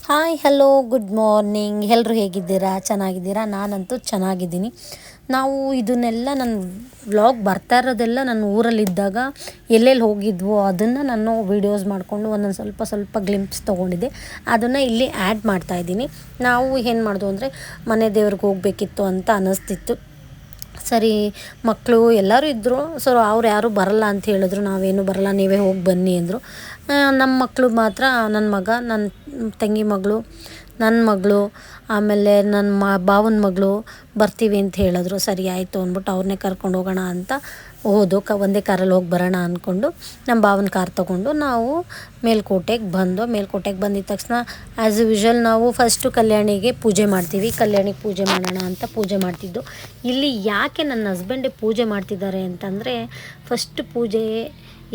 Hi hello good morning. ಎಲ್ಲರೂ ಹೇಗಿದ್ದೀರಾ? ಚೆನ್ನಾಗಿದ್ದೀರಾ? ನಾನಂತೂ ಚೆನ್ನಾಗಿದ್ದೀನಿ. ನಾವು ಇದನ್ನೆಲ್ಲ ನನ್ನ ವ್ಲಾಗ್ ಬರ್ತಾ ಇರೋದೆಲ್ಲ ನನ್ನ ಊರಲ್ಲಿದ್ದಾಗ ಎಲ್ಲೆಲ್ಲಿ ಹೋಗಿದ್ವೋ ಅದನ್ನು ನಾನು ವೀಡಿಯೋಸ್ ಮಾಡಿಕೊಂಡು ಒಂದೊಂದು ಸ್ವಲ್ಪ ಸ್ವಲ್ಪ ಗ್ಲಿಂಪ್ಸ್ ತೊಗೊಂಡಿದ್ದೆ. ಅದನ್ನು ಇಲ್ಲಿ ಆ್ಯಡ್ ಮಾಡ್ತಾಯಿದ್ದೀನಿ. ನಾವು ಏನು ಮಾಡಿದ್ವು ಅಂದರೆ ಮನೆ ದೇವ್ರಿಗೆ ಹೋಗಬೇಕಿತ್ತು ಅಂತ ಅನ್ನಿಸ್ತಿತ್ತು. ಸರಿ, ಮಕ್ಕಳು ಎಲ್ಲರೂ ಇದ್ದರು. ಸೊ ಅವ್ರು ಯಾರೂ ಬರಲ್ಲ ಅಂತ ಹೇಳಿದ್ರು. ನಾವೇನು ಬರಲ್ಲ, ನೀವೇ ಹೋಗಿ ಬನ್ನಿ ಅಂದರು. ನಮ್ಮ ಮಕ್ಕಳು ಮಾತ್ರ, ನನ್ನ ಮಗ, ನನ್ನ ತಂಗಿ ಮಗಳು, ನನ್ನ ಮಗಳು, ಆಮೇಲೆ ನನ್ನ ಭಾವನ ಮಗಳು ಬರ್ತೀವಿ ಅಂತ ಹೇಳಿದ್ರು. ಸರಿ ಆಯಿತು ಅಂದ್ಬಿಟ್ಟು ಅವ್ರನ್ನೇ ಕರ್ಕೊಂಡು ಹೋಗೋಣ ಅಂತ ಒಂದೇ ಕಾರಲ್ಲಿ ಹೋಗಿ ಬರೋಣ ಅಂದ್ಕೊಂಡು ನಮ್ಮ ಭಾವನ ಕಾರ್ ತೊಗೊಂಡು ನಾವು ಮೇಲ್ಕೋಟೆಗೆ ಮೇಲ್ಕೋಟೆಗೆ ಬಂದಿದ್ದ ತಕ್ಷಣ ಆ್ಯಸ್ ಯೂಶ್ವಲ್ ನಾವು ಫಸ್ಟು ಕಲ್ಯಾಣಿಗೆ ಪೂಜೆ ಮಾಡ್ತೀವಿ. ಕಲ್ಯಾಣಿಗೆ ಪೂಜೆ ಮಾಡೋಣ ಅಂತ ಪೂಜೆ ಮಾಡ್ತಿದ್ದು. ಇಲ್ಲಿ ಯಾಕೆ ನನ್ನ ಹಸ್ಬೆಂಡೇ ಪೂಜೆ ಮಾಡ್ತಿದ್ದಾರೆ ಅಂತಂದರೆ, ಫಸ್ಟ್ ಪೂಜೆ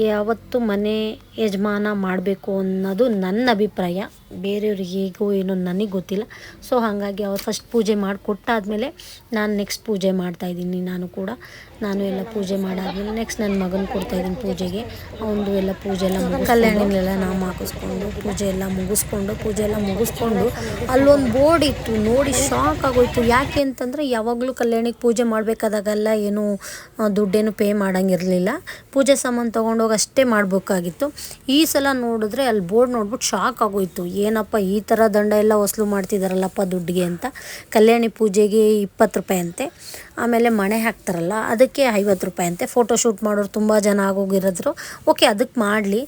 ಯಾವತ್ತು ಮನೆ ಯಜಮಾನ ಮಾಡಬೇಕು ಅನ್ನೋದು ನನ್ನ ಅಭಿಪ್ರಾಯ. ಬೇರೆಯವ್ರಿಗೆ ಹೇಗೋ ಏನೋ ನನಗೆ ಗೊತ್ತಿಲ್ಲ. ಸೊ ಹಾಗಾಗಿ ಅವ್ರು ಫಸ್ಟ್ ಪೂಜೆ ಮಾಡಿಕೊಟ್ಟಾದ್ಮೇಲೆ ನಾನು ನೆಕ್ಸ್ಟ್ ಪೂಜೆ ಮಾಡ್ತಾಯಿದ್ದೀನಿ. ನಾನು ಎಲ್ಲ ಪೂಜೆ ಮಾಡಾದ್ಮೇಲೆ ನೆಕ್ಸ್ಟ್ ನನ್ನ ಮಗನ ಕೊಡ್ತಾಯಿದ್ದೀನಿ ಪೂಜೆಗೆ. ಅವನದು ಎಲ್ಲ ಪೂಜೆ ಎಲ್ಲ ಕಲ್ಯಾಣಿನೆಲ್ಲ ನಾಮ ಹಾಕಿಸ್ಕೊಂಡು ಪೂಜೆ ಎಲ್ಲ ಮುಗಿಸ್ಕೊಂಡು ಅಲ್ಲೊಂದು ಬೋರ್ಡ್ ಇತ್ತು. ನೋಡಿ ಶಾಕ್ ಆಗೋಯ್ತು. ಯಾಕೆ ಅಂತಂದರೆ ಯಾವಾಗಲೂ ಕಲ್ಯಾಣಿಗೆ ಪೂಜೆ ಮಾಡಬೇಕಾದಾಗೆಲ್ಲ ಏನು ದುಡ್ಡೇನು ಪೇ ಮಾಡೋಂಗಿರಲಿಲ್ಲ. ಪೂಜೆ ಸಾಮಾನು ತೊಗೊಂಡೋಗಿ ಅಷ್ಟೇ ಮಾಡಬೇಕಾಗಿತ್ತು. ಈ ಸಲ ನೋಡಿದ್ರೆ ಅಲ್ಲಿ ಬೋರ್ಡ್ ನೋಡ್ಬಿಟ್ಟು ಶಾಕ್ ಆಗೋಯ್ತು. ಏನಪ್ಪ ಈ ಥರ ದಂಡ ಎಲ್ಲ ವಸೂಲು ಮಾಡ್ತಿದ್ದಾರಲ್ಲಪ್ಪ ದುಡ್ಡಿಗೆ ಅಂತ. ಕಲ್ಯಾಣಿ ಪೂಜೆಗೆ 20 ರೂಪಾಯಿ ಅಂತೆ, ಆಮೇಲೆ ಮಣೆ ಹಾಕ್ತಾರಲ್ಲ ಅದಕ್ಕೆ 50 ರೂಪಾಯಿ ಅಂತೆ. ಫೋಟೋಶೂಟ್ ಮಾಡೋರು ತುಂಬ ಜನ ಆಗೋಗಿರೋದ್ರು. ಓಕೆ, ಅದಕ್ಕೆ ಮಾಡಲಿ.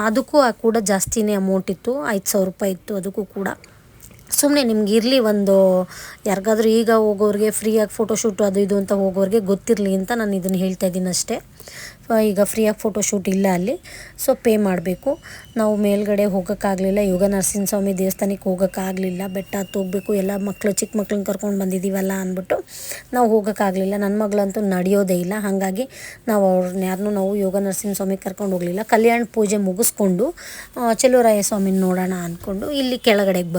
ಅದಕ್ಕೂ ಕೂಡ ಜಾಸ್ತಿನೇ ಅಮೌಂಟ್ ಇತ್ತು, 5,000 ರೂಪಾಯಿ ಇತ್ತು ಅದಕ್ಕೂ ಕೂಡ. ಸುಮ್ಮನೆ ನಿಮ್ಗೆ ಇರಲಿ, ಒಂದು ಯಾರಿಗಾದ್ರೂ ಈಗ ಹೋಗೋರಿಗೆ ಫ್ರೀಯಾಗಿ ಫೋಟೋಶೂಟು ಅದು ಇದು ಅಂತ ಹೋಗೋರಿಗೆ ಗೊತ್ತಿರಲಿ ಅಂತ ನಾನು ಇದನ್ನು ಹೇಳ್ತಾಯಿದ್ದೀನಿ ಅಷ್ಟೇ. ಈಗ ಫ್ರೀಯಾಗಿ ಫೋಟೋಶೂಟ್ ಇಲ್ಲ ಅಲ್ಲಿ, ಸೊ ಪೇ ಮಾಡಬೇಕು. ನಾವು ಮೇಲ್ಗಡೆ ಹೋಗೋಕ್ಕಾಗಲಿಲ್ಲ, ಯೋಗ ನರಸಿಂಹಸ್ವಾಮಿ ದೇವಸ್ಥಾನಕ್ಕೆ ಹೋಗೋಕ್ಕಾಗಲಿಲ್ಲ. ಬೆಟ್ಟ ಹತ್ತು ಹೋಗಬೇಕು, ಎಲ್ಲ ಚಿಕ್ಕ ಮಕ್ಳನ್ನ ಕರ್ಕೊಂಡು ಬಂದಿದ್ದೀವಲ್ಲ ಅಂದ್ಬಿಟ್ಟು ನಾವು ಹೋಗೋಕ್ಕಾಗಲಿಲ್ಲ. ನನ್ನ ಮಗಳಂತೂ ನಡೆಯೋದೇ ಇಲ್ಲ. ಹಾಗಾಗಿ ನಾವು ನಾವು ಯೋಗ ನರಸಿಂಹಸ್ವಾಮಿಗೆ ಕರ್ಕೊಂಡು ಹೋಗಲಿಲ್ಲ. ಕಲ್ಯಾಣ ಪೂಜೆ ಮುಗಿಸ್ಕೊಂಡು ಚೆಲುವರಾಯ ಸ್ವಾಮಿನ ನೋಡೋಣ ಅಂದ್ಕೊಂಡು ಇಲ್ಲಿ ಕೆಳಗಡೆಗೆ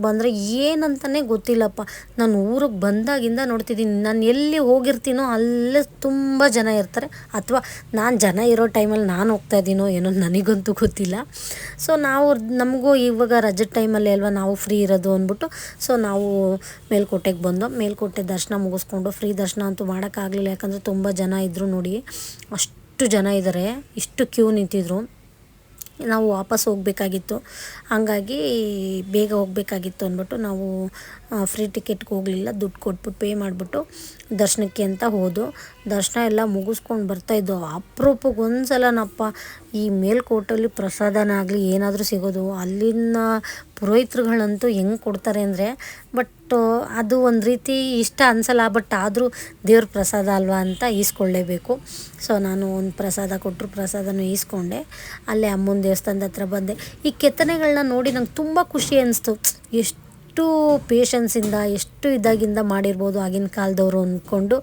ಬಂದರೆ ಏನಂತಲೇ ಗೊತ್ತಿಲ್ಲಪ್ಪ. ನಾನು ಊರಿಗೆ ಬಂದಾಗಿಂದ ನೋಡ್ತಿದ್ದೀನಿ, ನಾನು ಎಲ್ಲಿ ಹೋಗಿರ್ತೀನೋ ಅಲ್ಲೇ ತುಂಬ ಜನ ಇರ್ತಾರೆ. ಅಥವಾ ನಾನು ಜನ ಇರೋ ಟೈಮಲ್ಲಿ ನಾನು ಹೋಗ್ತಾಯಿದ್ದೀನೋ ಏನೋ ನನಗಂತೂ ಗೊತ್ತಿಲ್ಲ. ಸೊ ನಮಗೂ ಇವಾಗ ರಜದ ಟೈಮಲ್ಲಿ ಅಲ್ವಾ ನಾವು ಫ್ರೀ ಇರೋದು ಅಂದ್ಬಿಟ್ಟು ಸೊ ನಾವು ಮೇಲ್ಕೋಟೆ ದರ್ಶನ ಮುಗಿಸ್ಕೊಂಡು, ಫ್ರೀ ದರ್ಶನ ಅಂತೂ ಮಾಡೋಕ್ಕಾಗಲಿಲ್ಲ. ಯಾಕಂದರೆ ತುಂಬ ಜನ ಇದ್ದರು. ನೋಡಿ ಅಷ್ಟು ಜನ ಇದ್ದಾರೆ, ಇಷ್ಟು ಕ್ಯೂ ನಿಂತಿದ್ರು. ನಾವು ವಾಪಸ್ ಹೋಗಬೇಕಾಗಿತ್ತು, ಹಾಗಾಗಿ ಬೇಗ ಹೋಗಬೇಕಾಗಿತ್ತು ಅಂದ್ಬಿಟ್ಟು ನಾವು ಫ್ರೀ ಟಿಕೆಟ್ಗೆ ಹೋಗಲಿಲ್ಲ. ದುಡ್ಡು ಕೊಟ್ಬಿಟ್ಟು ಪೇ ಮಾಡಿಬಿಟ್ಟು ದರ್ಶನಕ್ಕೆ ಅಂತ ದರ್ಶನ ಎಲ್ಲ ಮುಗಿಸ್ಕೊಂಡು ಬರ್ತಾಯಿದ್ದೋ. ಅಪರೂಪಕ್ಕೆ ಒಂದು ಸಲನಪ್ಪ ಈ ಮೇಲ್ಕೋಟಲ್ಲಿ ಪ್ರಸಾದನಾಗಲಿ ಏನಾದರೂ ಸಿಗೋದು. ಅಲ್ಲಿನ ಪುರೋಹಿತರುಗಳಂತೂ ಹೆಂಗೆ ಕೊಡ್ತಾರೆ ಅಂದರೆ, ಬಟ್ ಅದು ಒಂದು ರೀತಿ ಇಷ್ಟ ಅನಿಸಲ್ಲ. ಬಟ್ ಆದರೂ ದೇವ್ರ ಪ್ರಸಾದ ಅಲ್ವಾ ಅಂತ ಈಸ್ಕೊಳ್ಳೇಬೇಕು. ಸೊ ನಾನು ಒಂದು ಪ್ರಸಾದ ಕೊಟ್ಟರು, ಪ್ರಸಾದನೂ ಈಸ್ಕೊಂಡೆ. ಅಲ್ಲೇ ಅಮ್ಮನ ದೇವಸ್ಥಾನದ ಹತ್ರ ಬಂದೆ. ಈ ಕೆತ್ತನೆಗಳನ್ನ ನೋಡಿ ನಂಗೆ ತುಂಬ ಖುಷಿ ಅನ್ನಿಸ್ತು. ಎಷ್ಟು ಪೇಷನ್ಸಿಂದ, ಎಷ್ಟು ಇದಾಗಿಂದ ಮಾಡಿರ್ಬೋದು ಆಗಿನ ಕಾಲದವರು ಅಂದ್ಕೊಂಡು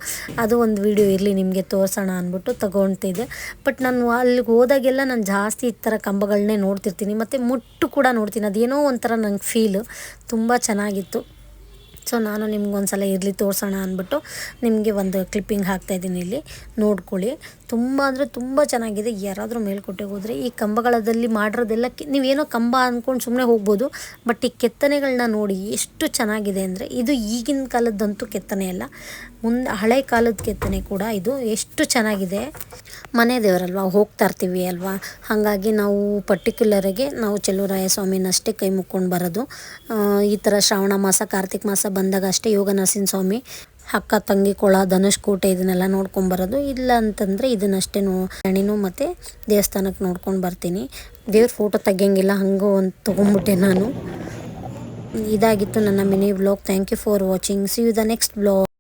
ಅದು ಒಂದು ವಿಡಿಯೋ ಇರಲಿ ನಿಮಗೆ ತೋರಿಸೋಣ ಅಂದ್ಬಿಟ್ಟು ತಗೊಳ್ತಿದ್ದೆ. ಬಟ್ ನಾನು ಅಲ್ಲಿಗೆ ಹೋದಾಗೆಲ್ಲ ನಾನು ಜಾಸ್ತಿ ಈ ಥರ ಕಂಬಗಳನ್ನೇ ನೋಡ್ತಿರ್ತೀನಿ, ಮತ್ತು ಮುಟ್ಟು ಕೂಡ ನೋಡ್ತೀನಿ. ಅದೇನೋ ಒಂಥರ ನಂಗೆ ಫೀಲು ತುಂಬ ಚೆನ್ನಾಗಿತ್ತು. ಸೊ ನಾನು ನಿಮ್ಗೊಂದ್ಸಲ ಇರಲಿ ತೋರಿಸೋಣ ಅಂದ್ಬಿಟ್ಟು ನಿಮಗೆ ಒಂದು ಕ್ಲಿಪ್ಪಿಂಗ್ ಹಾಕ್ತಾಯಿದ್ದೀನಿ, ಇಲ್ಲಿ ನೋಡ್ಕೊಳ್ಳಿ. ತುಂಬ ಅಂದರೆ ತುಂಬ ಚೆನ್ನಾಗಿದೆ. ಯಾರಾದರೂ ಮೇಲ್ಕೋಟೆಗೆ ಹೋದರೆ ಈ ಕಂಬಗಳದಲ್ಲಿ ಮಾಡಿರೋದೆಲ್ಲ ನೀವೇನೋ ಕಂಬ ಅಂದ್ಕೊಂಡು ಸುಮ್ಮನೆ ಹೋಗ್ಬೋದು. ಬಟ್ ಈ ಕೆತ್ತನೆಗಳನ್ನ ನೋಡಿ ಎಷ್ಟು ಚೆನ್ನಾಗಿದೆ ಅಂದರೆ, ಇದು ಈಗಿನ ಕಾಲದ್ದಂತೂ ಕೆತ್ತನೆ ಅಲ್ಲ, ಹಳೆ ಕಾಲದ ಕೆತ್ತನೆ ಕೂಡ. ಇದು ಎಷ್ಟು ಚೆನ್ನಾಗಿದೆ. ಮನೆ ದೇವರಲ್ವ, ಹೋಗ್ತಾ ಇರ್ತೀವಿ ಅಲ್ವಾ, ಹಾಗಾಗಿ ನಾವು ಪರ್ಟಿಕ್ಯುಲರಾಗಿ ನಾವು ಚೆಲುವರಾಯ ಸ್ವಾಮಿನಷ್ಟೇ ಕೈ ಮುಕ್ಕೊಂಡು ಬರೋದು. ಈ ಥರ ಶ್ರಾವಣ ಮಾಸ, ಕಾರ್ತಿಕ ಮಾಸ ಬಂದಾಗ ಅಷ್ಟೇ ಯೋಗ ನರಸಿಂಹಸ್ವಾಮಿ, ಅಕ್ಕ ತಂಗಿ ಕೊಳ, ಧನುಷ್ಕೋಟೆ ಇದನ್ನೆಲ್ಲ ನೋಡ್ಕೊಂಬರೋದು. ಇಲ್ಲ ಅಂತಂದರೆ ಇದನ್ನಷ್ಟೇ ರಾಣಿನೂ ಮತ್ತು ದೇವಸ್ಥಾನಕ್ಕೆ ನೋಡ್ಕೊಂಡು ಬರ್ತೀನಿ. ದೇವ್ರ ಫೋಟೋ ತೆಗಿಯೋಂಗಿಲ್ಲ, ಹಂಗೂ ಒಂದು ತೊಗೊಂಬಿಟ್ಟೆ ನಾನು. ಇದಾಗಿತ್ತು ನನ್ನ mini vlog. Thank you for watching. See you the next vlog.